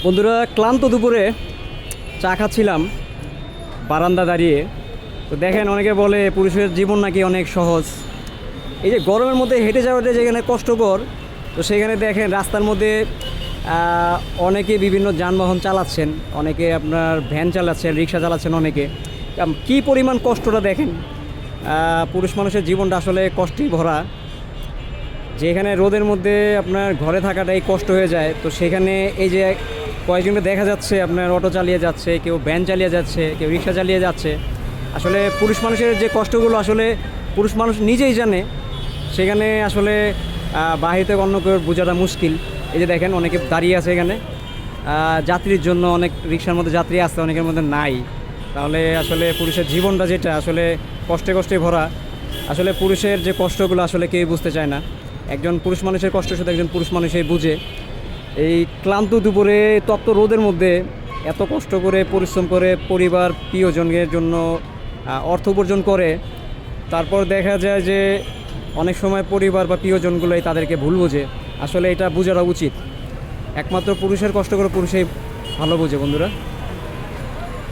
বন্ধুরা, ক্লান্ত দুপুরে চা খাচ্ছিলাম বারান্দা দাঁড়িয়ে। তো দেখেন, অনেকে বলে পুরুষের জীবন নাকি অনেক সহজ। এই যে গরমের মধ্যে হেঁটে যাওয়াটা যেখানে কষ্টকর, তো সেখানে দেখেন রাস্তার মধ্যে অনেকে বিভিন্ন যানবাহন চালাচ্ছেন, অনেকে আপনার ভ্যান চালাচ্ছেন, রিক্সা চালাচ্ছেন। অনেকে কী পরিমাণ কষ্টটা দেখেন। পুরুষ মানুষের জীবনটা আসলে কষ্টেই ভরা। যেখানে রোদের মধ্যে আপনার ঘরে থাকাটাই কষ্ট হয়ে যায়, তো সেখানে এই যে কয়েকজনকে দেখা যাচ্ছে আপনার অটো চালিয়ে যাচ্ছে, কেউ ভ্যান চালিয়ে যাচ্ছে, কেউ রিক্সা চালিয়ে যাচ্ছে। আসলে পুরুষ মানুষের যে কষ্টগুলো আসলে পুরুষ মানুষ নিজেই জানে। সেখানে আসলে বাহির থেকে অন্য কেউ বোঝাটা মুশকিল। এই যে দেখেন, অনেকে দাঁড়িয়ে আছে এখানে যাত্রীর জন্য। অনেক রিক্সার মধ্যে যাত্রী আসছে, অনেকের মধ্যে নাই। তাহলে আসলে পুরুষের জীবনটা যেটা আসলে কষ্টে কষ্টে ভরা। আসলে পুরুষের যে কষ্টগুলো আসলে কেউ বুঝতে চায় না। একজন পুরুষ মানুষের কষ্ট শুধু একজন পুরুষ মানুষই বুঝে। এই ক্লান্ত দুপুরে তপ্ত রোদের মধ্যে এত কষ্ট করে পরিশ্রম করে পরিবার প্রিয়জনের জন্য অর্থ উপার্জন করে, তারপর দেখা যায় যে অনেক সময় পরিবার বা প্রিয়জনগুলোই তাদেরকে ভুল বোঝে। আসলে এটা বোঝাটা উচিত। একমাত্র পুরুষের কষ্ট করে পুরুষই ভালো বোঝে বন্ধুরা।